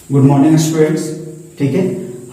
Good morning students. ठीक है,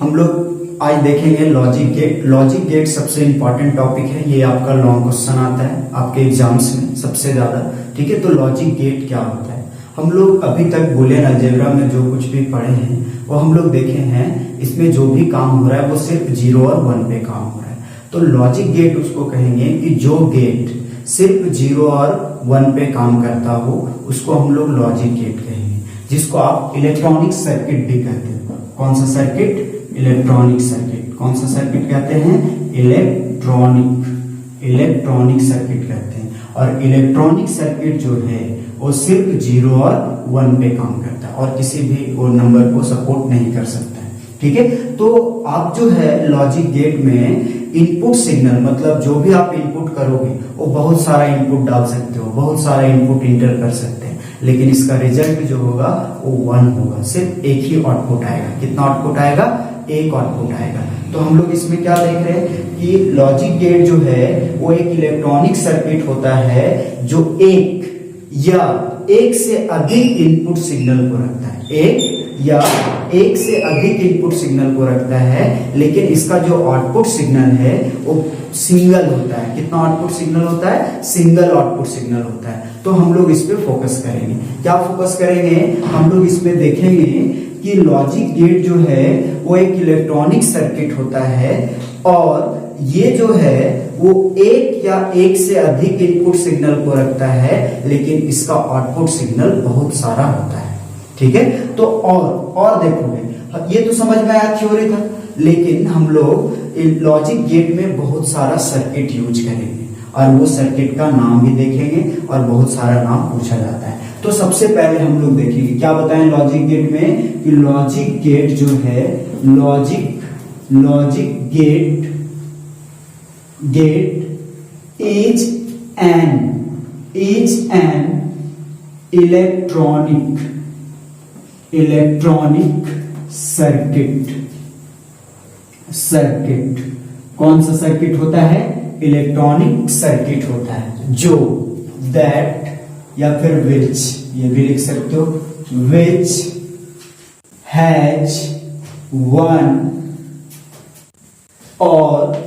हम लोग आज देखेंगे लॉजिक गेट। लॉजिक गेट सबसे इंपॉर्टेंट टॉपिक है, ये आपका लॉन्ग क्वेश्चन आता है आपके एग्जाम्स में सबसे ज्यादा। ठीक है, तो लॉजिक गेट क्या होता है? हम लोग अभी तक बूलियन अलजेब्रा में जो कुछ भी पढ़े हैं वो हम लोग देखे हैं, इसमें जो भी काम हो रहा है वो सिर्फ 0 और 1 पे काम हो रहा है। तो लॉजिक गेट उसको कहेंगे कि जो गेट सिर्फ 0 और 1 पे काम करता हो उसको हम लोग लॉजिक गेट कहेंगे, जिसको आप इलेक्ट्रॉनिक सर्किट भी कहते हैं। कौन सा सर्किट? Electronic circuit. कौन सा सर्किट कहते हैं? इलेक्ट्रॉनिक सर्किट कहते हैं। और इलेक्ट्रॉनिक सर्किट जो है वो सिर्फ 0 और 1 पे काम करता है और किसी भी वो नंबर को सपोर्ट नहीं कर सकता है। ठीक है, तो आप जो है लॉजिक गेट में इनपुट सिग्नल, मतलब जो भी आप इनपुट करोगे वो बहुत सारा इनपुट डाल सकते हो, बहुत सारा इनपुट इंटर कर सकते हैं, लेकिन इसका रिजल्ट जो होगा वो 1 होगा। सिर्फ एक ही आउटपुट आएगा। कितना आउटपुट आएगा? एक आउटपुट आएगा। तो हम लोग इसमें क्या देख रहे हैं कि लॉजिक गेट जो है वो एक इलेक्ट्रॉनिक सर्किट होता है जो एक या एक से अधिक इनपुट सिग्नल को रखता है। एक या एक से अधिक इनपुट सिग्नल को रखता है, लेकिन इसका जो आउटपुट सिग्नल है वो सिंगल होता है। कितना आउटपुट सिग्नल होता है? सिंगल आउटपुट सिग्नल होता है। तो हम लोग इस पे फोकस करेंगे। क्या फोकस करेंगे? हम लोग इसमें देखेंगे कि लॉजिक गेट जो है वो एक इलेक्ट्रॉनिक सर्किट होता है और ये जो है वो एक या एक से अधिक इनपुट सिग्नल को रखता है, लेकिन इसका आउटपुट सिग्नल बहुत सारा होता है। ठीक है, तो और देखोगे, ये तो समझ में आया, थ्योरी था, लेकिन हम लोग लॉजिक गेट में बहुत सारा सर्किट यूज करेंगे और वो सर्किट का नाम भी देखेंगे और बहुत सारा नाम पूछा जाता है। तो सबसे पहले हम लोग देखेंगे, क्या बताएं लॉजिक गेट में, कि लॉजिक गेट जो है logic gate is an electronic circuit. कौन सा सर्किट होता है? इलेक्ट्रॉनिक सर्किट होता है जो दैट या फिर विच, ये भी लिख सकते हो, विच हैज 1 और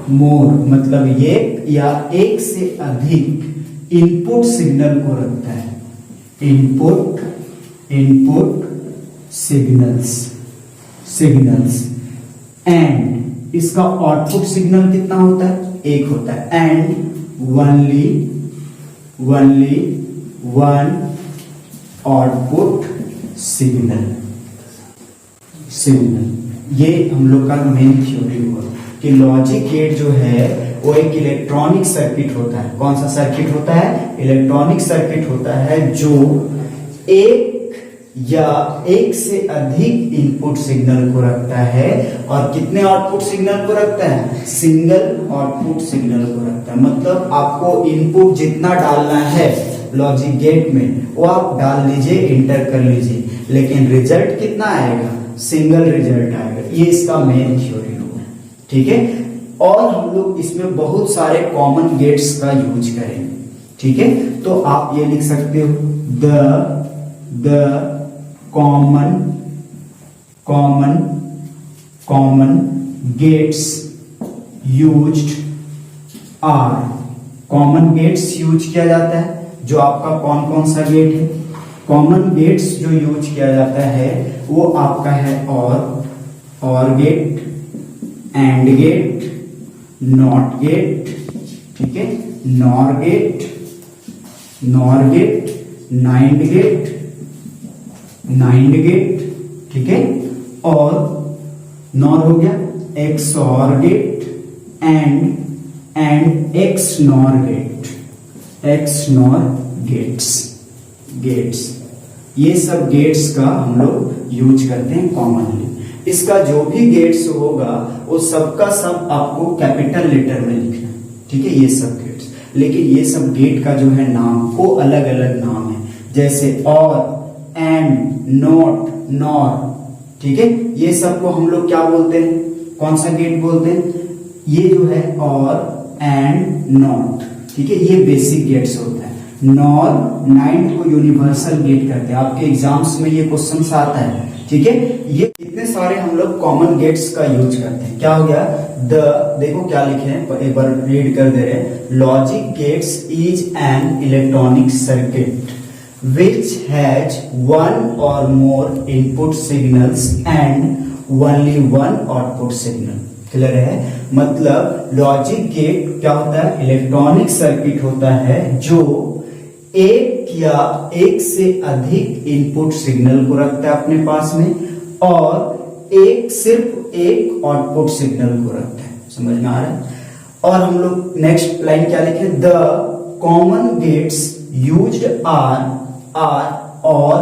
मोर मतलब ये या एक से अधिक इनपुट सिग्नल को रखता है। इनपुट सिग्नल्स एंड इसका आउटपुट सिग्नल कितना होता है? एक होता है। And only 1 output signal. ये हम लोग का मेन थ्योरी हुआ कि लॉजिक गेट जो है वो एक इलेक्ट्रॉनिक सर्किट होता है। कौन सा सर्किट होता है? इलेक्ट्रॉनिक सर्किट होता है जो एक या एक से अधिक इनपुट सिग्नल को रखता है। और कितने आउटपुट सिग्नल को रखता है? सिंगल आउटपुट सिग्नल को रखता है। मतलब आपको इनपुट जितना डालना है लॉजिक गेट में वो आप डाल लीजिए, इंटर कर लीजिए, लेकिन रिजल्ट कितना आएगा? सिंगल रिजल्ट आएगा। ये इसका मेन थ्योरी होगा। ठीक है, और हम लोग इसमें बहुत सारे कॉमन गेट्स का यूज करेंगे। ठीक है, तो आप ये लिख सकते हो, the common gates used are. Common gates use किया जाता है जो आपका कौन सा गेट है? कॉमन गेट्स जो यूज किया जाता है वो आपका है or gate, and gate, not gate, ठीक है, नॉर गेट, नाइंड गेट, ठीक है, और नॉर हो गया, XOR gate and XNOR gates. ये सब गेट्स का हम लोग यूज करते हैं कॉमनली। इसका जो भी गेट्स होगा वो सबका सब आपको कैपिटल लेटर में लिखना है। ठीक है, ये सब गेट्स, लेकिन ये सब गेट का जो है नाम वो अलग अलग नाम है, जैसे और, एंड, नॉट, नॉर। ठीक है, ये सब को हम लोग क्या बोलते हैं? कौन सा गेट बोलते हैं? ये जो है और, एंड, नॉट। ठीक है, ये बेसिक गेट्स होता है। नॉर, नाइंड को यूनिवर्सल गेट कहते हैं। आपके एग्जाम्स में ये क्वेश्चन आता है, ठीक है। ये इतने सारे हम लोग कॉमन गेट्स का यूज करते हैं। क्या हो गया, देखो क्या लिखे हैं, एक बार रीड कर दे रहे हैं। Logic gates is an electronic circuit which has one or more input signals and only one output signal। Clear है, मतलब लॉजिक गेट क्या होता है, इलेक्ट्रॉनिक सर्किट होता है जो एक या एक से अधिक इनपुट सिग्नल को रखता है अपने पास में, और सिर्फ एक आउटपुट सिग्नल को रखता है। समझ में आ रहा है। और हम लोग नेक्स्ट लाइन क्या लिखे, the common gates used are OR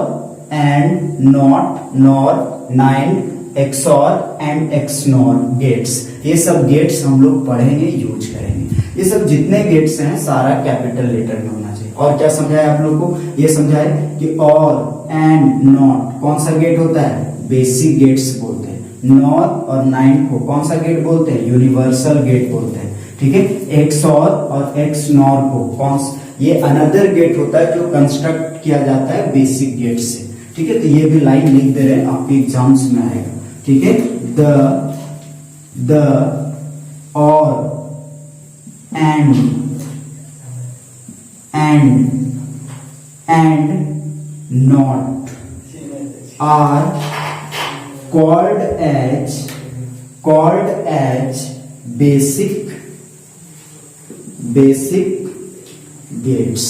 and, NOT, NOR, NAND, XOR and XNOR gates. ये सब गेट्स हम लोग पढ़ेंगे, यूज करेंगे। ये सब जितने गेट्स हैं सारा कैपिटल लेटर में होना चाहिए। और क्या समझाया आप लोग को, ये समझाया कि और, एंड, नॉट कौन सा गेट होता है, बेसिक गेट्स बोलते हैं। नॉर और नाइंड को कौन सा गेट बोलते हैं, यूनिवर्सल गेट बोलते हैं, ठीक है। XOR और XNOR को कौन, ये अनदर गेट होता है जो कंस्ट्रक्ट किया जाता है बेसिक गेट से, ठीक है। तो ये भी लाइन लिख दे रहे हैं, आपके एग्जाम्स में आएगा, ठीक है। The or, and not are called as basic gates.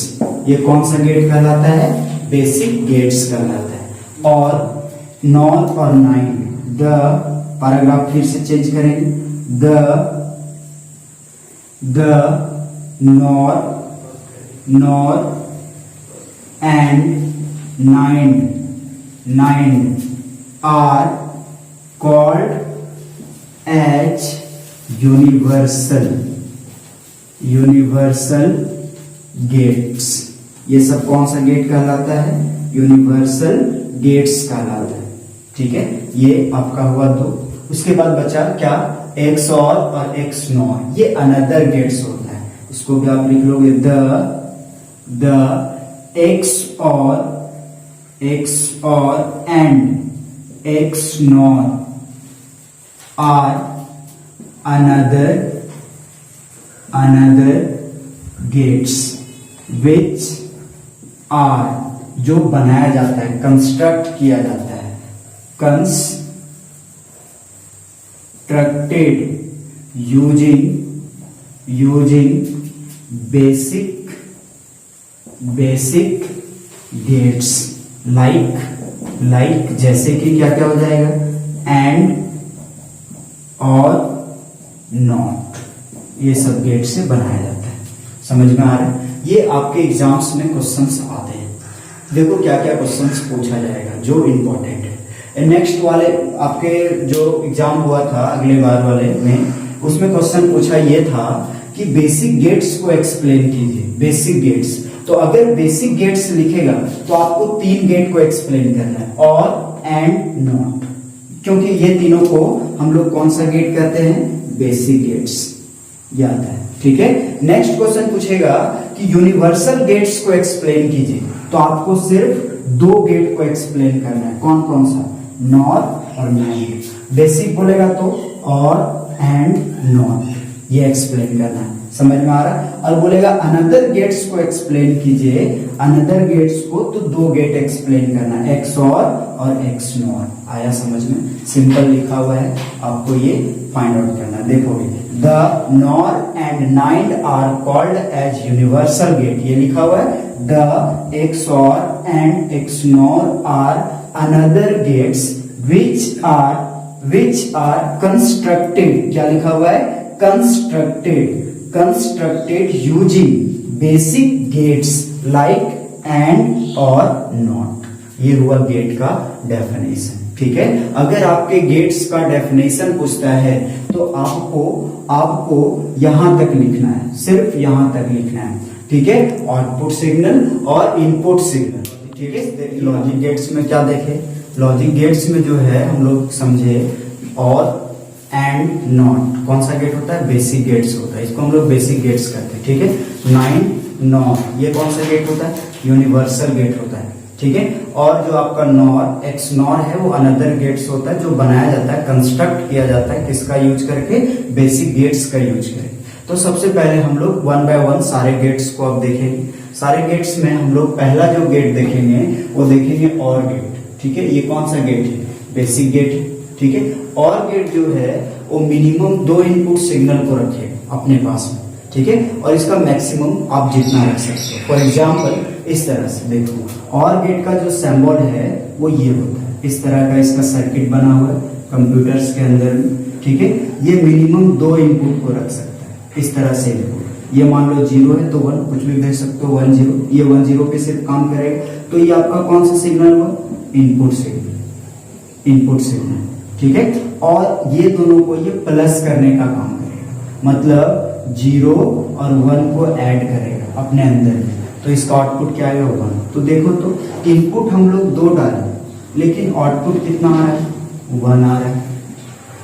ये कौन सा गेट कहलाता है, बेसिक गेट्स कहलाता है। और नॉर और नाइंड, द पैराग्राफ फिर से चेंज करेंगे, the NOR and NAND are called as universal gates. ये सब कौन सा गेट कहलाता है, यूनिवर्सल गेट्स कहलाता है, ठीक है। ये आपका हुआ दो। उसके बाद बचा क्या, XOR और XNOR, ये अनदर गेट्स होता है। इसको भी आप लिख लोगे, the XOR and XNOR are another gates which are, जो बनाया जाता है, कंस्ट्रक्ट किया जाता है, constructed using basic gates like जैसे कि क्या क्या हो जाएगा, एंड और नॉट, ये सब गेट से बनाया जाता है। समझ में आ रहा है। ये आपके एग्जाम्स में क्वेश्चंस आते हैं। देखो क्या क्या क्वेश्चंस पूछा जाएगा जो इम्पोर्टेंट है। नेक्स्ट वाले आपके जो एग्जाम हुआ था अगले बार वाले में, उसमें क्वेश्चन पूछा ये था कि बेसिक गेट्स को एक्सप्लेन कीजिए। बेसिक गेट्स, तो अगर बेसिक गेट्स लिखेगा तो आपको 3 गेट को एक्सप्लेन करना है, और, एंड, नॉट, क्योंकि ये तीनों को हम लोग कौन सा गेट कहते हैं, बेसिक गेट्स, याद है, ठीक है। नेक्स्ट क्वेश्चन पूछेगा कि यूनिवर्सल गेट्स को एक्सप्लेन कीजिए, तो आपको सिर्फ 2 गेट को एक्सप्लेन करना है। कौन कौन सा, नॉर और नाइंड। बेसिक बोलेगा तो और, एंड, नॉट, ये एक्सप्लेन करना है। समझ में आ रहा है। और बोलेगा अनदर गेट्स को एक्सप्लेन कीजिए, अनदर गेट्स को तो 2 गेट एक्सप्लेन करना है, XOR और XNOR। आया समझ में, सिंपल लिखा हुआ है, आपको ये फाइंड आउट करना है। देखोगे, the NOR and NAND are called as universal gate, ये लिखा हुआ है। The XOR and XNOR are another gates which are constructed, क्या लिखा हुआ है, constructed using basic gates like and और not। ये हुआ गेट का डेफिनेशन, ठीक है। अगर आपके गेट्स का डेफिनेशन पूछता है तो आपको यहां तक लिखना है, सिर्फ यहां तक लिखना है, ठीक है। आउटपुट सिग्नल और इनपुट सिग्नल, ठीक है। लॉजिक गेट्स में क्या देखे, लॉजिक गेट्स में जो है हम लोग समझे और, एंड, नॉट कौन सा गेट होता है, बेसिक गेट्स होता है। इसको हम लोग बेसिक गेट्स कहते हैं, ठीक है। 9 नॉर, ये कौन सा गेट होता है? यूनिवर्सल गेट होता है, ठीक है। और जो आपका नॉर एक्स नॉर है वो अनदर गेट्स होता है जो बनाया जाता है, कंस्ट्रक्ट किया जाता है किसका यूज करके? बेसिक गेट्स का यूज करके। तो सबसे पहले हम लोग वन बाय वन सारे गेट्स को अब देखेंगे। सारे गेट्स में हम लोग पहला जो गेट देखेंगे वो देखेंगे और गेट, ठीक है। ये कौन सा गेट है? बेसिक गेट है, ठीक है। और गेट जो है वो मिनिमम 2 इनपुट सिग्नल को रखेगा अपने पास में, ठीक है। और इसका मैक्सिमम आप जितना रख सकते हो। फॉर एग्जाम्पल इस तरह से देखो, और गेट का जो सिंबल है वो ये होता है, इस तरह का इसका सर्किट बना हुआ है कंप्यूटर्स के अंदर में, ठीक है। ये मिनिमम 2 इनपुट को रख सकता है इस तरह से इनपुट। ये मान लो 0 है तो 1 कुछ भी भेज सकते हो, 1 0, ये 1 0 पे सिर्फ काम करेगा। तो ये आपका कौन सा सिग्नल हुआ? इनपुट सिग्नल, इनपुट सिग्नल, ठीक है। और ये दोनों को ये प्लस करने का काम करेगा, मतलब 0 और 1 को ऐड करेगा अपने अंदर में। तो इसका आउटपुट क्या आएगा? 1। तो देखो तो इनपुट हम लोग 2 डाले लेकिन आउटपुट कितना आ रहा है? 1 आ रहा है।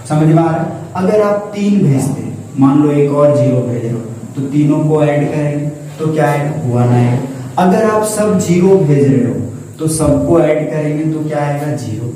समझ में आ रहा है? अगर आप 3 भेजते, मान लो एक और 0 भेज रहे हो, तो तीनों को ऐड करेंगे तो क्या आएगा? 1 आएगा। अगर आप सब 0 भेज रहे हो तो सबको ऐड करेंगे तो क्या आएगा? 0।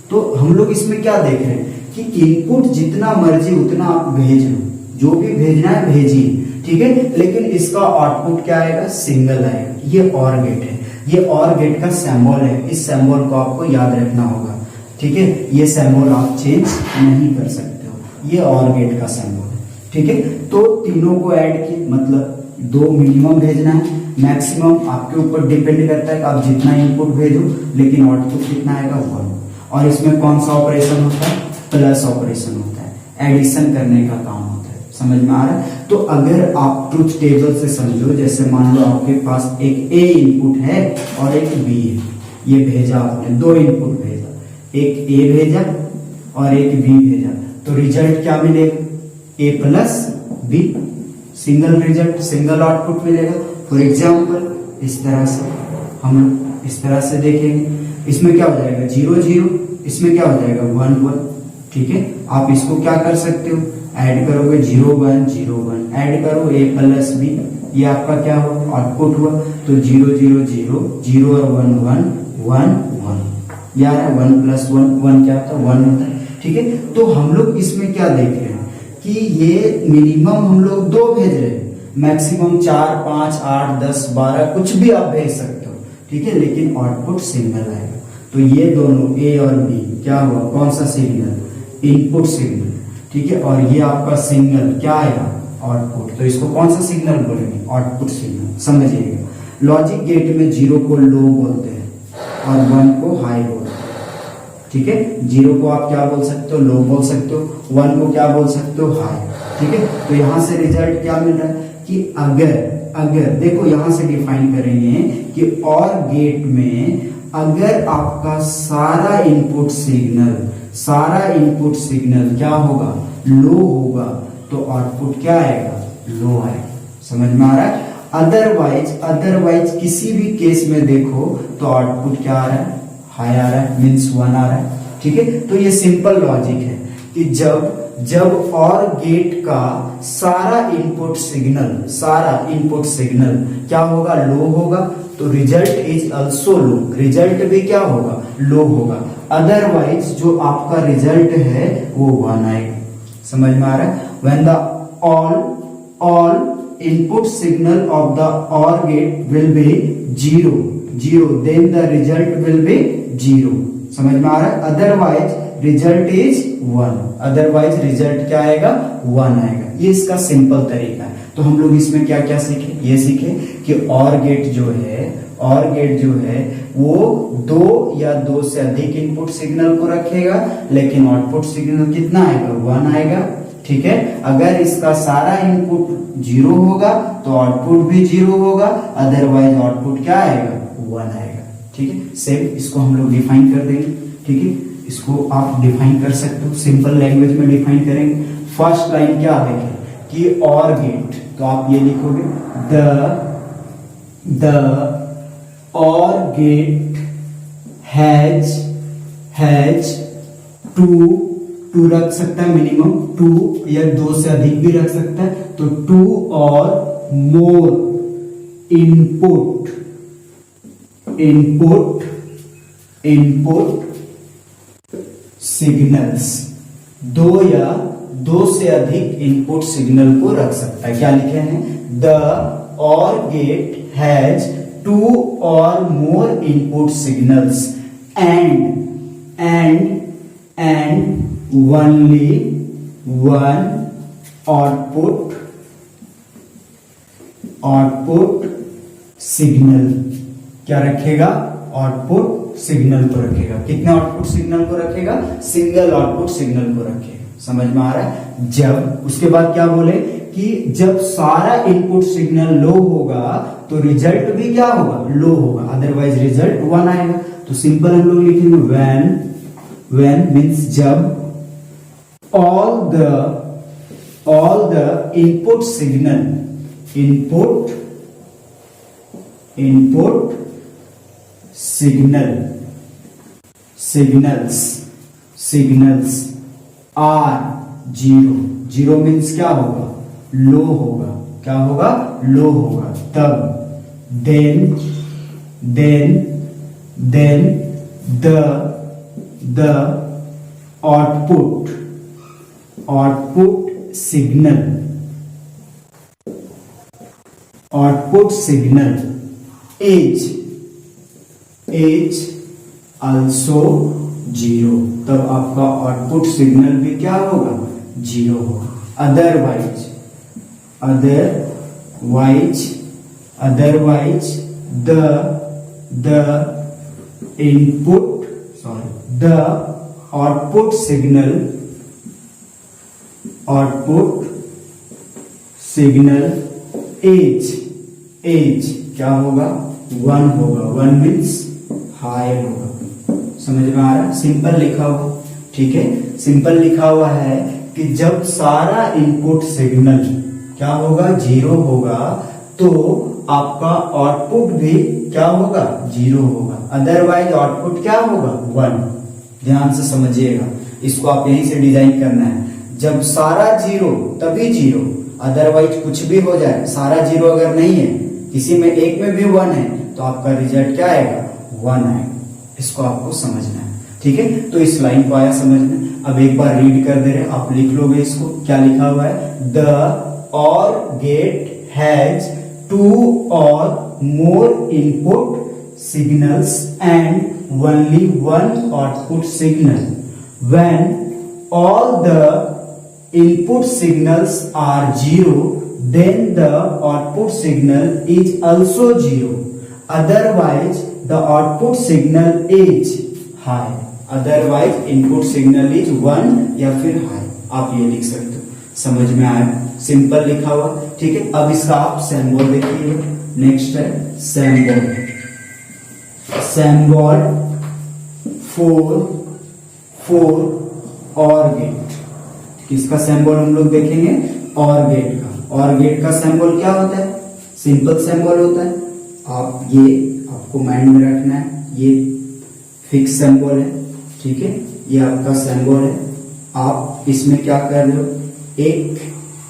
तो हम लोग इसमें क्या देख रहे हैं कि इनपुट जितना मर्जी उतना आप भेज लो, जो भी भेजना है भेजिए, ठीक है। लेकिन इसका आउटपुट क्या आएगा? सिंगल आएगा। ये और गेट है, ये और गेट का सिंबल है। इस सिंबल को आपको याद रखना होगा, ठीक है। ये सिंबल आप चेंज नहीं कर सकते हो, ये और गेट का सिंबल है, ठीक है। तो तीनों को ऐड किए, मतलब 2 मिनिमम भेजना है, मैक्सिमम आपके ऊपर डिपेंड करता है कि आप जितना इनपुट भेजो, लेकिन आउटपुट कितना आएगा? 1। और इसमें कौन सा ऑपरेशन होता है? प्लस ऑपरेशन होता है, एडिशन करने का काम होता है। समझ में आ रहा है? तो अगर आप ट्रुथ टेबल से समझो, जैसे मान लो आपके पास एक ए इनपुट है और एक बी है, ये भेजा आपने, 2 इनपुट भेजा, एक ए भेजा और एक बी भेजा, तो रिजल्ट क्या मिलेगा? A plus B, single result, single output मिलेगा। फॉर एग्जाम्पल इस तरह से हम इस तरह से देखेंगे, इसमें क्या हो जाएगा? 0 0, इसमें क्या हो जाएगा? 1 1, ठीक है। आप इसको क्या कर सकते हो? ऐड करोगे 0 1 0 1, ऐड करो ए प्लस बी, ये आपका क्या हुआ? आउटपुट हुआ। तो 0 0 0, 0 और 1 1 1 1, यार 1 प्लस 1 1 क्या होता है? 1 होता है, ठीक है। तो हम लोग इसमें क्या देख रहे हैं कि ये मिनिमम हम लोग 2 भेज रहे हैं, मैक्सिमम 4 5 8 10 12 कुछ भी आप भेज सकते हो, ठीक है। लेकिन आउटपुट सिंगल आएगा। तो ये दोनों ए और बी क्या हुआ? कौन सा सिग्नल? इनपुट सिग्नल, ठीक है। और ये आपका सिग्नल क्या आएगा? आउटपुट। तो इसको कौन सा सिग्नल बोलेंगे? Output signal. समझिएगा, लॉजिक गेट में 0 को लो बोलते हैं और 1 को हाई बोलते हैं, ठीक है। 0 को आप क्या बोल सकते हो? लो बोल सकते हो। 1 को क्या बोल सकते हो? हाई, ठीक है। तो यहां से रिजल्ट क्या मिल रहा है कि अगर देखो यहां से डिफाइन करेंगे कि और गेट में अगर आपका सारा इनपुट सिग्नल क्या होगा? लो होगा, तो आउटपुट क्या आएगा? लो आएगा। समझ में आ रहा है? अदरवाइज किसी भी केस में देखो तो आउटपुट क्या आ रहा है? हाई आ रहा है, मीन्स 1 आ रहा है, ठीक है। तो ये सिंपल लॉजिक है कि जब और गेट का सारा इनपुट सिग्नल क्या होगा? लो होगा, तो result is also low, result भी क्या होगा? लो होगा। अदरवाइज जो आपका रिजल्ट है वो 1 आएगा। समझ में आ रहा है? When the all input signal of the OR gate will be 0, then the result will be 0। समझ में आ रहा है? Otherwise result is 1, otherwise result क्या आएगा? 1 आएगा। ये इसका सिंपल तरीका है। तो हम लोग इसमें क्या क्या सीखे? ये सीखे कि OR गेट जो है वो 2 या 2 से अधिक इनपुट सिग्नल को रखेगा, लेकिन आउटपुट सिग्नल कितना आएगा? 1 आएगा, ठीक है। अगर इसका सारा इनपुट 0 होगा तो आउटपुट भी 0 होगा, अदरवाइज आउटपुट क्या आएगा? 1 आएगा, ठीक है। सेम इसको हम लोग डिफाइन कर देंगे, ठीक है। इसको आप डिफाइन कर सकते हो, सिंपल लैंग्वेज में डिफाइन करेंगे। फर्स्ट लाइन क्या देखें कि OR गेट, तो आप ये लिखोगे the OR gate has two रख सकता है, मिनिमम 2 या 2 से अधिक भी रख सकता है, तो 2 और इनपुट इनपुट इनपुट सिग्नल्स, दो या दो से अधिक इनपुट सिग्नल को रख सकता है। क्या लिखे हैं? द और gate has two or more input signals and only one output signal. क्या रखेगा? आउटपुट सिग्नल को रखेगा। कितने आउटपुट सिग्नल को रखेगा? सिंगल आउटपुट सिग्नल को रखेगा। समझ में आ रहा है? जब उसके बाद क्या बोले कि जब सारा इनपुट सिग्नल लो होगा तो रिजल्ट भी क्या होगा? लो होगा, अदरवाइज रिजल्ट 1 आएगा। तो सिंपल हम लोग लिखेंगे व्हेन मींस जब all the input signals are zero means क्या होगा? लो होगा। क्या होगा? लो होगा। तब then the output signal is also zero. तब आपका आउटपुट सिग्नल भी क्या होगा? जीरो होगा। Otherwise the output signal as क्या होगा? 1 होगा। 1 मीन्स हाई होगा। समझ में आ रहा है? सिंपल लिखा हुआ, ठीक है। सिंपल लिखा हुआ है कि जब सारा इनपुट सिग्नल क्या होगा? जीरो होगा तो आपका आउटपुट भी क्या होगा? जीरो होगा। अदरवाइज आउटपुट क्या होगा? 1। ध्यान से समझिएगा, इसको आप यहीं से डिजाइन करना है। जब सारा जीरो तभी जीरो, अदरवाइज कुछ भी हो जाए, सारा जीरो अगर नहीं है, किसी में एक में भी 1 है, तो आपका रिजल्ट क्या आएगा? 1 आएगा। इसको आपको समझना है, ठीक है। तो इस लाइन को आया समझ में। अब एक बार रीड कर दे रहे, आप लिख लोगे इसको। क्या लिखा हुआ है? द और gate has 2 or more input signals and only 1 output signal when all the input signals are zero, then the output signal is also zero. Otherwise, the output signal is high. Otherwise, input signal is 1 या फिर high. आप ये लिख सकते हो। समझ में आया? सिंपल लिखा हुआ, ठीक है। अब इसका आप सिंबल देखिए। नेक्स्ट है सिंबल 4 और गेट। किसका सिंबल हम लोग देखेंगे? और गेट का। और गेट का सिंबल क्या होता है? सिंपल सिंबल होता है। आप ये आपको माइंड में रखना है, ये फिक्स सिंबल है, ठीक है। ये आपका सिंबल है। आप इसमें क्या कर रहे हो? एक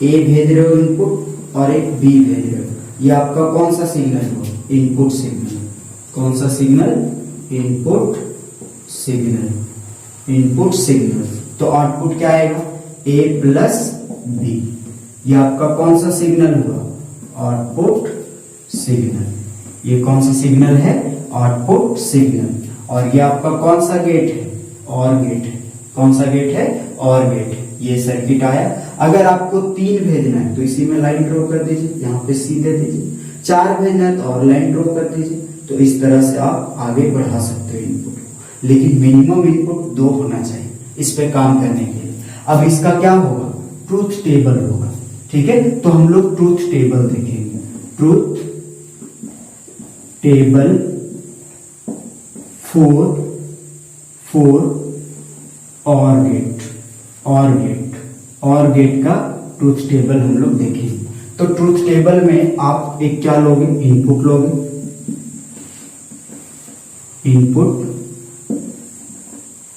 ए भेज रहे हो इनपुट और एक बी भेज रहे हो। ये आपका कौन सा सिग्नल हो? Input signal. कौन सा सिग्नल? Input signal. तो आउटपुट क्या आएगा? ए प्लस बी। ये आपका कौन सा सिग्नल हुआ? Output signal. ये कौन सा सिग्नल है? Output signal. और ये आपका कौन सा गेट है? और गेट है। कौन सा गेट है? Or gate. ये सर्किट आया। अगर आपको 3 भेजना है तो इसी में लाइन ड्रॉ कर दीजिए, यहाँ पे सी दे दीजिए। 4 भेजना है तो और लाइन ड्रॉ कर दीजिए। तो इस तरह से आप आगे बढ़ा सकते हो इनपुट को, लेकिन मिनिमम इनपुट 2 होना चाहिए इस पे काम करने के लिए। अब इसका क्या होगा? ट्रूथ टेबल होगा, ठीक है। तो हम लोग ट्रूथ टेबल देखेंगे। ट्रूथ टेबल 4 और गेट का ट्रूथ टेबल हम लोग देखेंगे। तो ट्रूथ टेबल में आप एक क्या लोगे? इनपुट लोगे, इनपुट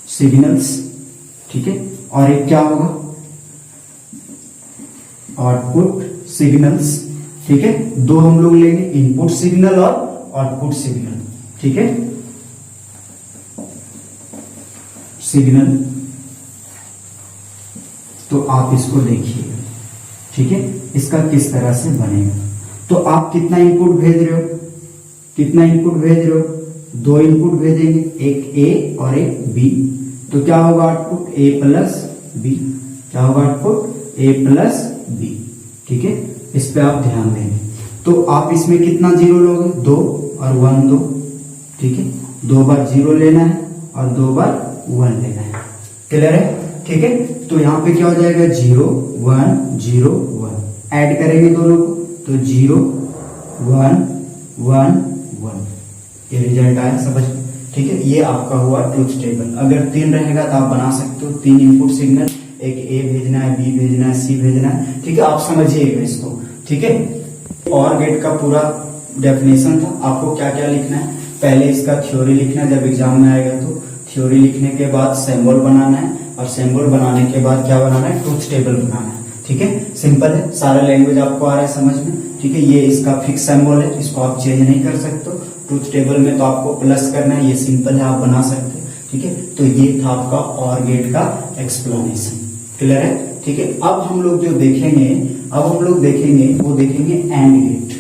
सिग्नल्स, ठीक है। और एक क्या होगा? आउटपुट सिग्नल्स, ठीक है, दो हम लोग लेंगे, इनपुट सिग्नल और आउटपुट सिग्नल। ठीक है, सिग्नल, तो आप इसको देखिएगा। ठीक है, इसका किस तरह से बनेगा। तो आप कितना इनपुट भेज रहे हो, कितना इनपुट भेज रहे हो, दो इनपुट भेजेंगे, एक ए और एक बी। तो क्या होगा आउटपुट, ए प्लस बी। क्या होगा आउटपुट, ए प्लस बी। ठीक है, इस पे आप ध्यान देंगे। तो आप इसमें कितना जीरो लोगे, 2 और 1 2। ठीक है, 2 बार जीरो लेना है और 2 बार 1 लेना है। क्लियर है। ठीक है, तो यहाँ पे क्या हो जाएगा, 0 1 0 1। ऐड करेंगे दोनों को, तो 0 1 1 1, ये रिजल्ट आया समझ में। ठीक है, ये आपका हुआ ट्रुथ टेबल। अगर 3 रहेगा तो आप बना सकते हो, 3 इनपुट सिग्नल, एक ए भेजना है, बी भेजना है, सी भेजना है। ठीक है, आप समझिएगा इसको। ठीक है, और गेट का पूरा डेफिनेशन था। आपको क्या क्या लिखना है, पहले इसका थ्योरी लिखना है, जब एग्जाम में आएगा तो थ्योरी लिखने के बाद सिंबल बनाना है, और सिंबल बनाने के बाद क्या बनाना है, ट्रुथ टेबल बनाना है। ठीक है, सिंपल है, सारा लैंग्वेज आपको आ रहा है समझ में। ठीक है, ये इसका फिक्स सिंबल है, इसको आप चेंज नहीं कर सकते। ट्रुथ टेबल में तो आपको प्लस करना है, ये सिंपल है, आप बना सकते हैं। ठीक है, तो ये था आपका और गेट का एक्सप्लेनेशन। क्लियर है। ठीक है, अब हम लोग जो देखेंगे, वो देखेंगे एंड गेट।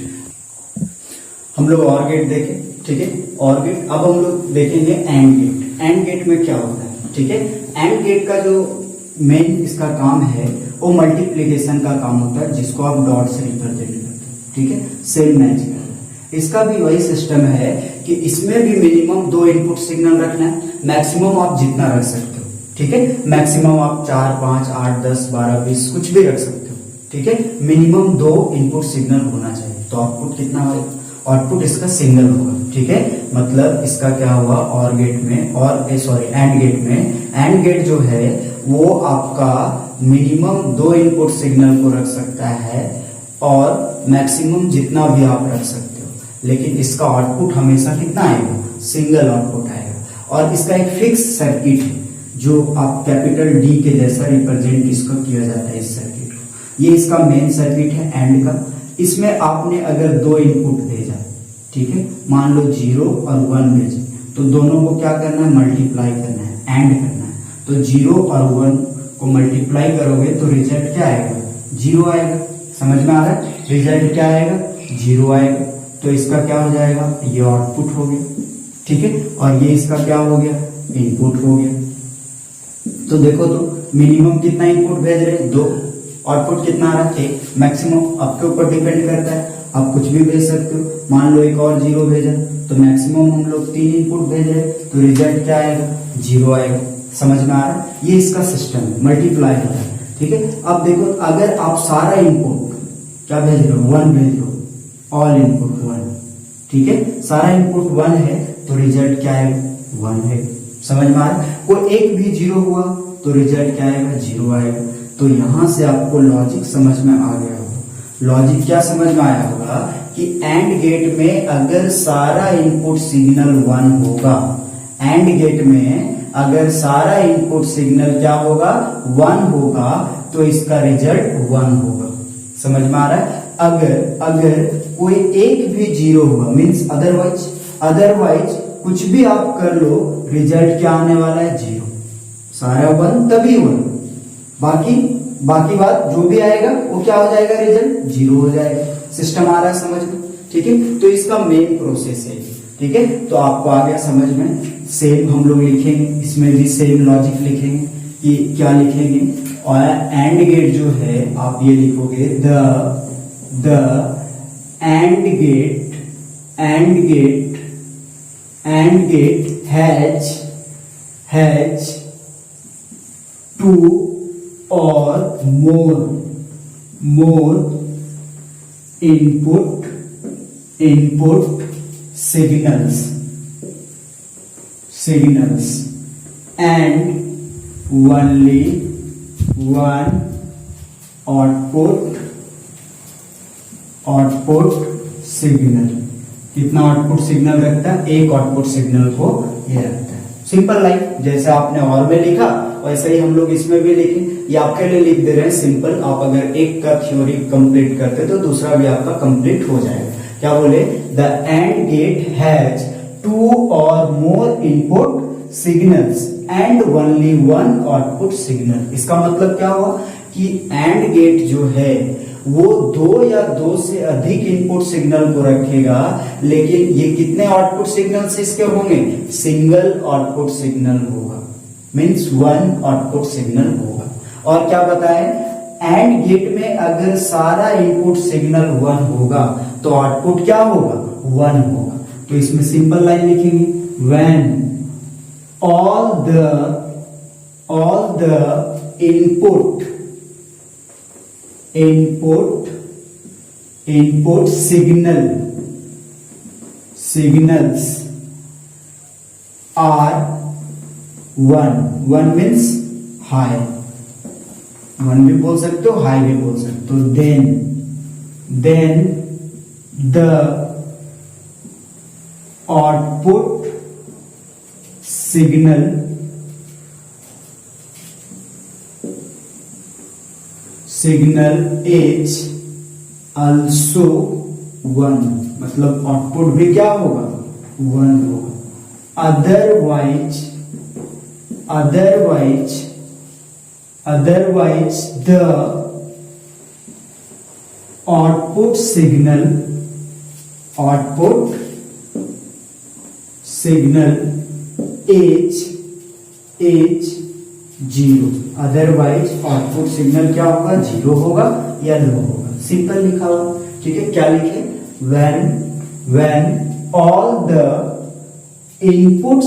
हम लोग और गेट देखे। ठीक है, और गेट। अब हम लोग देखेंगे एंड गेट। एंड गेट में क्या होता है। ठीक है, एंड गेट का जो मेन इसका काम है वो मल्टीप्लीकेशन का काम होता है, जिसको आप डॉट से रिप्रेजेंट करते हैं। ठीक है, सेम मैच करना है। इसका भी वही सिस्टम है कि इसमें भी मिनिमम 2 इनपुट सिग्नल रखना है, मैक्सिमम आप जितना रख सकते हो। ठीक है, मैक्सिमम आप 4 5 8 10 12 20 कुछ भी रख सकते हो। ठीक है, मिनिमम 2 इनपुट सिग्नल होना चाहिए। तो आउटपुट कितना होगा, आउटपुट इसका सिंगल होगा। ठीक है, मतलब इसका क्या हुआ, और गेट में, और सॉरी एंड गेट में, एंड गेट जो है वो आपका मिनिमम 2 इनपुट सिग्नल को रख सकता है और मैक्सिमम जितना भी आप रख सकते हो, लेकिन इसका आउटपुट हमेशा कितना आएगा, सिंगल आउटपुट आएगा। और इसका एक फिक्स सर्किट है जो आप कैपिटल डी के जैसा रिप्रेजेंट इसको किया जाता है, इस सर्किट को। ये इसका मेन सर्किट है एंड का। इसमें आपने अगर 2 इनपुट भेजा, ठीक है, मान लो 0 और 1 भेजे, तो दोनों को क्या करना है, मल्टीप्लाई करना है, एंड करना है। तो 0 और 1 को मल्टीप्लाई करोगे तो रिजल्ट क्या आएगा, 0 आएगा। समझ में आ रहा है, रिजल्ट क्या आएगा, 0 आएगा। तो इसका क्या हो जाएगा, ये आउटपुट हो गया। ठीक है, और ये इसका क्या हो गया, इनपुट हो गया। तो देखो तो मिनिमम कितना इनपुट भेज रहे हैं, 2, आउटपुट कितना आ रहा है, 1। मैक्सिमम आपके ऊपर डिपेंड करता है, आप कुछ भी भेज सकते हो। मान लो एक और 0 भेजा, तो मैक्सिमम हम लोग 3 इनपुट भेज रहे हैं, तो रिजल्ट क्या आएगा, 0 आएगा। समझ में आ रहा है, ये इसका सिस्टम है, मल्टीप्लाई होता है। ठीक है, अब देखो अगर आप सारा इनपुट क्या भेज रहे हो, 1 भेज रहे हो, ऑल इनपुट 1। ठीक है, सारा इनपुट 1 है तो रिजल्ट क्या आएगा, 1 है। समझ में आ रहा है, कोई एक भी 0 हुआ तो रिजल्ट क्या आएगा, 0 आएगा। तो यहां से आपको लॉजिक समझ में आ गया होगा। लॉजिक क्या समझ में आया होगा कि एंड गेट में अगर सारा इनपुट सिग्नल 1 होगा, एंड गेट में अगर सारा इनपुट सिग्नल क्या होगा, 1 होगा, तो इसका रिजल्ट 1 होगा। समझ में आ रहा है। अगर कोई एक भी 0 हुआ, मीन्स अदरवाइज कुछ भी आप कर लो, रिजल्ट क्या आने वाला है, 0। सारा 1 तभी 1, बाकी बात जो भी आएगा वो क्या हो जाएगा, रिजल्ट 0 हो जाएगा। सिस्टम आ रहा है समझ में। ठीक है, तो इसका मेन प्रोसेस है। ठीक है, तो आपको आ गया समझ में। सेम हम लोग लिखेंगे, इसमें भी सेम लॉजिक लिखेंगे कि क्या लिखेंगे, और एंड गेट जो है आप ये लिखोगे, the and gate has 2 or more input signals and only one output signal। कितना आउटपुट सिग्नल रखता है, एक आउटपुट सिग्नल को ये रखता है। सिंपल लाइफ, जैसे आपने और में लिखा वैसे ही हम लोग इसमें भी लिखे, ये आपके लिए लिख दे रहे हैं सिंपल। आप अगर एक का थ्योरी कंप्लीट करते तो दूसरा भी आपका कंप्लीट हो जाएगा। क्या बोले, the and gate has 2 or more input signals and only 1 output signal. इसका मतलब क्या हुआ कि एंड गेट जो है वो 2 या 2 से अधिक इनपुट सिग्नल को रखेगा, लेकिन ये कितने आउटपुट सिग्नल्स इसके होंगे, सिंगल आउटपुट सिग्नल होगा, मींस 1 आउटपुट सिग्नल होगा। और क्या बताए, एंड गेट में अगर सारा इनपुट सिग्नल 1 होगा तो आउटपुट क्या होगा, 1 होगा। तो इसमें सिंपल लाइन लिखेंगे, when all the input signals are 1 means high, 1 भी बोल सकते हो, हाई भी बोल सकते हो, then the output signal is also 1, मतलब आउटपुट भी क्या होगा, 1 होगा। otherwise the output signal is 0, otherwise output signal क्या होगा, 0 होगा या लो होगा। सिंपल लिखा हुआ, ठीक है। क्या लिखे, when all the input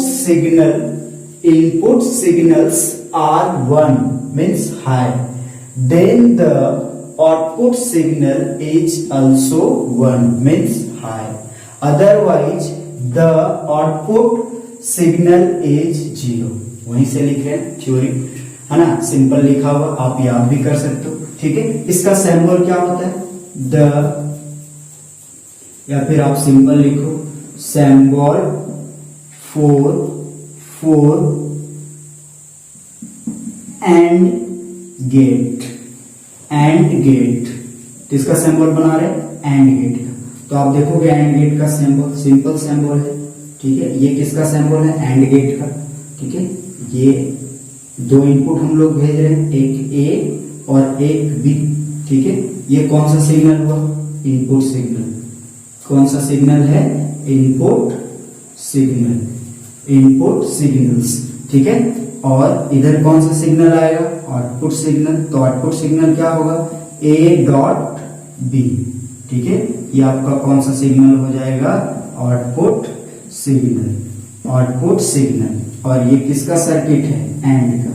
signals are 1 means high, then the output signal is also 1 means high, otherwise the output signal is 0। वहीं से लिख रहे हैं थ्योरी, है ना, सिंपल लिखा हुआ, आप याद भी कर सकते हो, ठीक है। इसका सिंबल क्या होता है, द, या फिर आप सिंपल लिखो सिंबल फॉर एंड गेट, तो इसका सिंबल बना रहे हैं एंड गेट का। तो आप देखोगे एंड गेट का सिंबल सिंपल सिंबल है, ठीक है। ये किसका सिंबल है, एंड गेट का, ठीक है। ये 2 इनपुट हम लोग भेज रहे हैं, एक ए और एक बी, ठीक है। ये कौन सा सिग्नल हुआ, इनपुट सिग्नल। कौन सा सिग्नल है, इनपुट सिग्नल्स, ठीक है। और इधर कौन सा सिग्नल आएगा, आउटपुट सिग्नल। तो आउटपुट सिग्नल क्या होगा, ए डॉट बी, ठीक है। ये आपका कौन सा सिग्नल हो जाएगा, आउटपुट सिग्नल। और ये किसका सर्किट है, एंड का,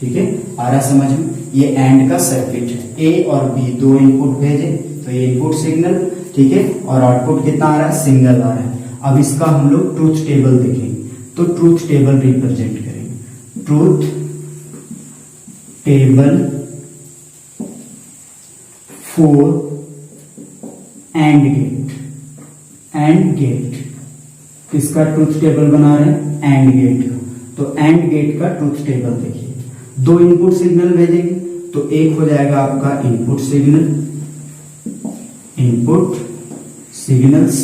ठीक है। आ रहा समझ में, ये एंड का सर्किट है। ए और बी 2 इनपुट भेजे तो ये इनपुट सिग्नल, ठीक है। और आउटपुट कितना आ रहा है, सिंगल आ रहा है। अब इसका हम लोग ट्रूथ टेबल देखेंगे, तो ट्रूथ टेबल रिप्रेजेंट करेंगे, truth table for and gate. किसका ट्रूथ टेबल बना रहे हैं, एंड गेट का। तो एंड गेट का ट्रूथ टेबल देखिए, 2 इनपुट सिग्नल भेजेंगे तो एक हो जाएगा आपका इनपुट सिग्नल्स,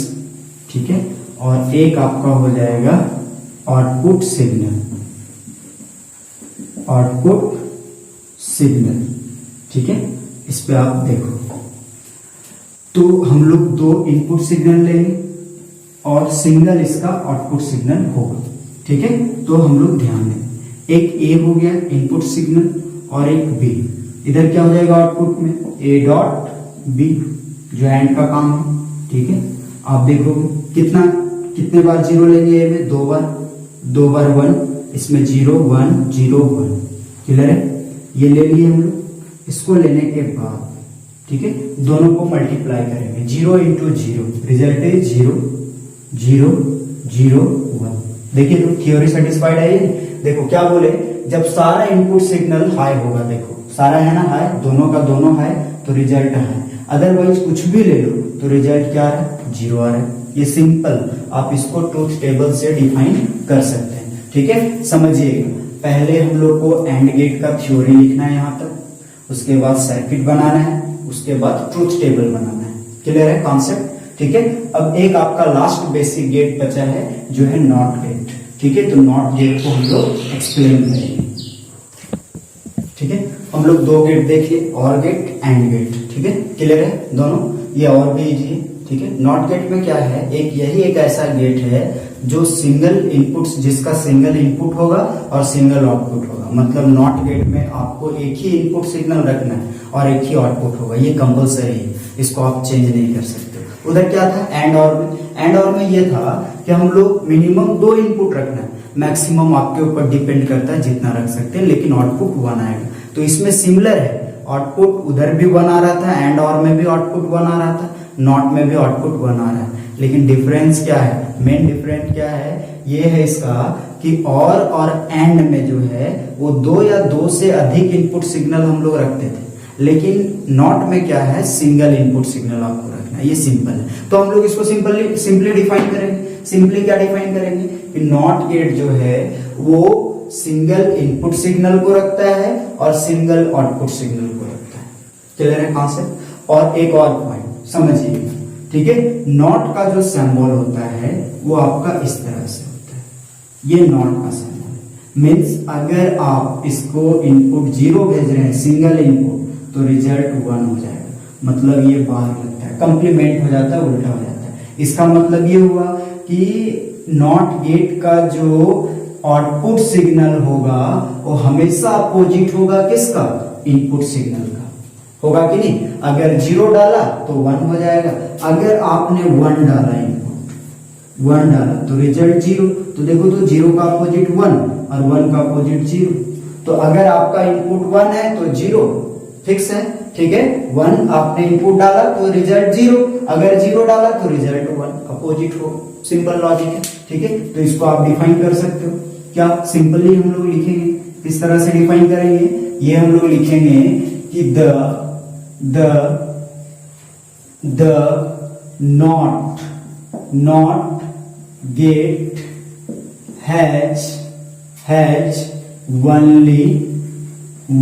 ठीक है। और एक आपका हो जाएगा आउटपुट सिग्नल, ठीक है। इस पे आप देखो, तो हम लोग 2 इनपुट सिग्नल लेंगे और सिंगल इसका आउटपुट सिग्नल होगा, ठीक है। तो हम लोग ध्यान दें, एक ए हो गया इनपुट सिग्नल और एक बी। इधर क्या हो जाएगा आउटपुट में, ए डॉट बी, जो एंड का काम है, ठीक है। आप देखो कितने बार 0 लेंगे, ए में 2 बार 1, इसमें 0 1 0 1, क्लियर है। ये ले लिए हम लोग। इसको लेने के बाद, ठीक है, दोनों को मल्टीप्लाई करेंगे, 0 इंटू 0, रिजल्ट इज 0 0 0 1। देखिए तो थ्योरी सेटिस्फाइड है ये। देखो क्या बोले, जब सारा इनपुट सिग्नल हाई होगा, देखो सारा है ना हाई, दोनों का दोनों हाई, तो रिजल्ट है। अदरवाइज कुछ भी ले लो तो रिजल्ट क्या है, 0 आ रहा है। ये सिंपल, आप इसको ट्रूथ टेबल से डिफाइन कर सकते हैं, ठीक है। ठीक है, समझिएगा। पहले हम लोग को एंड गेट का थ्योरी लिखना है यहाँ तक, उसके बाद सर्किट बनाना है, उसके बाद ट्रूथ टेबल बनाना है। क्लियर है कॉन्सेप्ट? ठीक है। अब एक आपका लास्ट बेसिक गेट बचा है जो है नॉट गेट। ठीक है, तो नॉट गेट को हम लोग एक्सप्लेन करेंगे। ठीक है, हम लोग दो गेट देखिए, और गेट, एंड गेट। ठीक है, क्लियर है दोनों? ये और भी इजी है। ठीक है, नॉट गेट में क्या है, यही एक ऐसा गेट है जो सिंगल इनपुट, जिसका सिंगल इनपुट होगा और सिंगल आउटपुट होगा। मतलब नॉट गेट में आपको एक ही इनपुट सिग्नल रखना है और एक ही आउटपुट होगा, ये कंपलसरी है, इसको आप चेंज नहीं कर सकते। उधर क्या था एंड और में? एंड और में ये था कि हम लोग मिनिमम 2 इनपुट रखना है, मैक्सिमम आपके ऊपर डिपेंड करता है जितना रख सकते हैं, लेकिन आउटपुट 1 आएगा। तो इसमें सिमिलर है, आउटपुट उधर भी 1 आ रहा था, एंड और में भी आउटपुट 1 आ रहा था, नॉट में भी आउटपुट 1 आ रहा है। लेकिन डिफरेंस क्या है, मेन डिफरेंस क्या है, ये है इसका कि और एंड में जो है वो 2 या 2 से अधिक इनपुट सिग्नल हम लोग रखते थे, लेकिन नॉट में क्या है, सिंगल इनपुट सिग्नल आपको रखना है। ये सिंपल है, तो हम लोग इसको सिंपली डिफाइन करेंगे। सिंपली क्या डिफाइन करेंगे कि नॉट गेट जो है वो सिंगल इनपुट सिग्नल को रखता है और सिंगल आउटपुट सिग्नल को रखता है। क्लियर है कॉन्सेप्ट? और एक और पॉइंट समझिए, ठीक है, नॉट का जो सिंबल होता है वो आपका इस तरह से होता है, ये नॉट का सिंबल। मीन्स अगर आप इसको इनपुट 0 भेज रहे हैं, सिंगल इनपुट, तो रिजल्ट 1 हो जाएगा, मतलब ये बाहर लगता है, कंप्लीमेंट हो जाता है, उल्टा हो जाता है। इसका मतलब ये हुआ कि नॉट गेट का जो आउटपुट सिग्नल होगा वो हमेशा अपोजिट होगा किसका, इनपुट सिग्नल का, होगा कि नहीं? अगर 0 डाला तो 1 हो जाएगा, अगर आपने 1 डाला, इनपुट 1 डाला तो रिजल्ट 0। तो देखो, तो 0 का अपोजिट 1 और 1 का अपोजिट 0। तो अगर आपका इनपुट 1 है तो 0 फिक्स है, ठीक है। 1 आपने इनपुट डाला तो रिजल्ट 0, अगर 0 डाला तो रिजल्ट 1, अपोजिट हो। सिंपल लॉजिक है, ठीक है। तो इसको आप डिफाइन कर सकते हो। क्या सिंपली हम लोग लिखेंगे, किस तरह से डिफाइन करेंगे, ये हम लोग लिखेंगे कि the not gate has only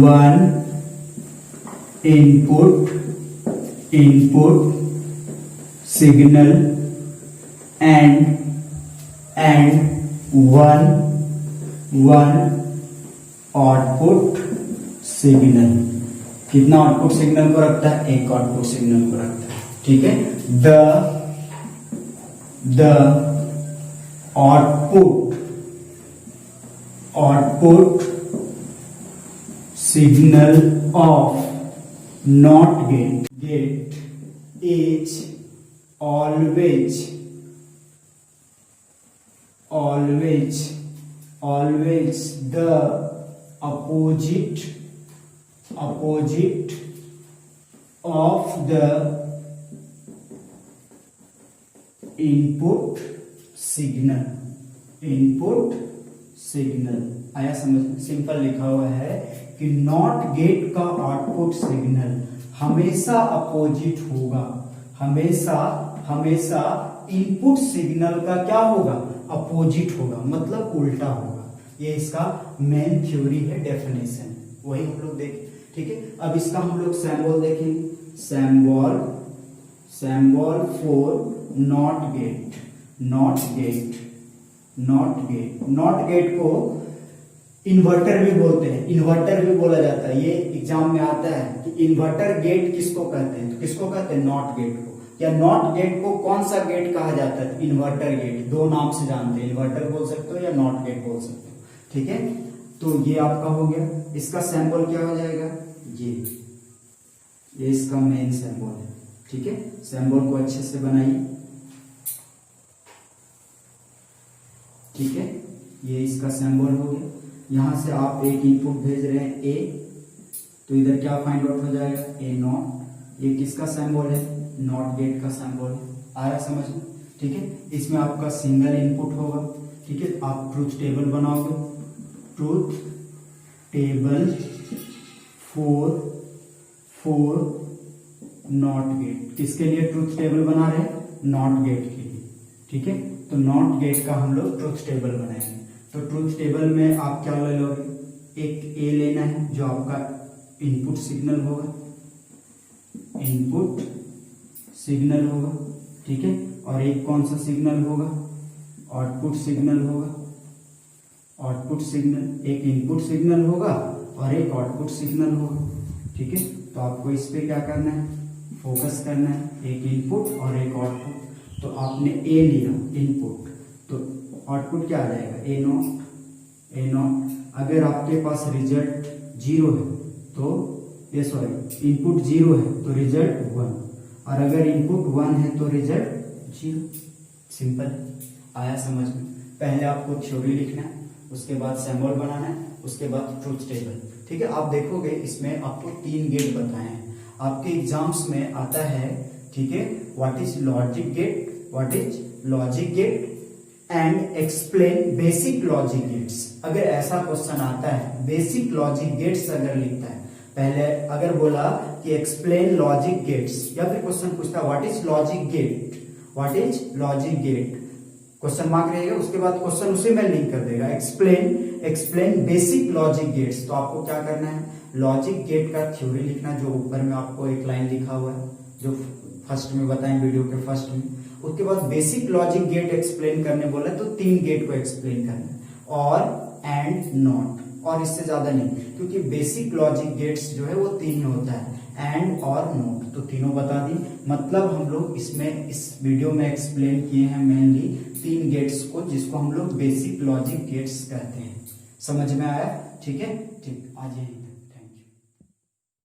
one input signal and one output signal. कितना आउटपुट सिग्नल को रखता है, एक आउटपुट सिग्नल को रखता है, ठीक है। The output signal of not gate is always the opposite of the input signal। आया समझ? सिंपल लिखा हुआ है कि नॉट गेट का आउटपुट सिग्नल हमेशा अपोजिट होगा, हमेशा इनपुट सिग्नल का क्या होगा, अपोजिट होगा, मतलब उल्टा होगा। ये इसका मेन थ्योरी है, डेफिनेशन वही हम लोग देखें, ठीक है। अब इसका हम लोग सिंबल देखेंगे, सिंबल फॉर नॉट गेट को इन्वर्टर भी बोलते हैं, इन्वर्टर भी बोला जाता है। ये एग्जाम में आता है कि इन्वर्टर गेट किसको कहते हैं, तो किसको कहते हैं, नॉट गेट को। या नॉट गेट को कौन सा गेट कहा जाता है, इन्वर्टर गेट। 2 नाम से जानते हैं, इन्वर्टर बोल सकते हो या नॉट गेट बोल सकते हो, ठीक है। तो ये आपका हो गया। इसका सिंबल क्या हो जाएगा, ये इसका मेन सिंबल है, ठीक है। सिंबल को अच्छे से बनाइए, ठीक है। ये इसका सिंबल हो गया। यहां से आप एक इनपुट भेज रहे हैं ए, तो इधर क्या फाइंड आउट हो जाएगा, ए नॉट। ये किसका सिंबल है, नॉट गेट का सिंबल है। आ रहा समझ में, ठीक है। इसमें आपका सिंगल इनपुट होगा, ठीक है। आप ट्रूथ टेबल बनाओगे, truth table for not gate. किसके लिए ट्रूथ टेबल बना रहे हैं, नॉट गेट के लिए, ठीक है। तो नॉट गेट का हम लोग ट्रूथ टेबल बनाएंगे। तो ट्रूथ टेबल में आप क्या ले लोगे, एक ए लेना है जो आपका इनपुट सिग्नल होगा, इनपुट सिग्नल होगा, ठीक है, और एक कौन सा सिग्नल होगा, आउटपुट सिग्नल होगा, आउटपुट सिग्नल, एक इनपुट सिग्नल होगा और एक आउटपुट सिग्नल होगा, ठीक है। तो आपको इस पे क्या करना है, फोकस करना है, एक इनपुट और एक आउटपुट। तो आपने ए लिया इनपुट, तो आउटपुट क्या आ जाएगा, ए नॉट, ए नॉट। अगर आपके पास रिजल्ट 0 है तो ये सॉरी इनपुट 0 है तो रिजल्ट 1, और अगर इनपुट 1 है तो रिजल्ट 0। सिंपल, आया समझ में। पहले आपको थ्योरी लिखना है, उसके बाद सिंबल बनाना है, उसके बाद ट्रूथ टेबल, ठीक है। आप देखोगे इसमें आपको 3 गेट बताए हैं, आपके एग्जाम्स में आता है, ठीक है, what is logic gate, what is logic gate and explain basic logic gates. अगर ऐसा क्वेश्चन आता है, बेसिक लॉजिक गेट्स अगर लिखता है, पहले अगर बोला कि एक्सप्लेन लॉजिक गेट्स, या फिर क्वेश्चन पूछता है what is logic gate, what is logic gate, question mark रहेगा, उसके बाद क्वेश्चन उसी में लिंक कर देगा, एक्सप्लेन बेसिक लॉजिक गेट्स। तो आपको क्या करना है, लॉजिक गेट का थ्योरी लिखना, जो ऊपर में आपको एक लाइन लिखा हुआ है, जो फर्स्ट में बताएं वीडियो के फर्स्ट में। उसके बाद बेसिक लॉजिक गेट एक्सप्लेन करने बोला तो 3 गेट को एक्सप्लेन करना है, और एंड नॉट, और इससे ज्यादा नहीं, क्योंकि बेसिक लॉजिक गेट्स जो है वो 3 ही होता है, एंड और नॉट, तो तीनों बता दी। मतलब हम लोग इसमें इस वीडियो में एक्सप्लेन किए हैं मेनली 3 गेट्स को, जिसको हम लोग बेसिक लॉजिक गेट्स कहते हैं। समझ में आया, ठीक है, ठीक, आ जाइए।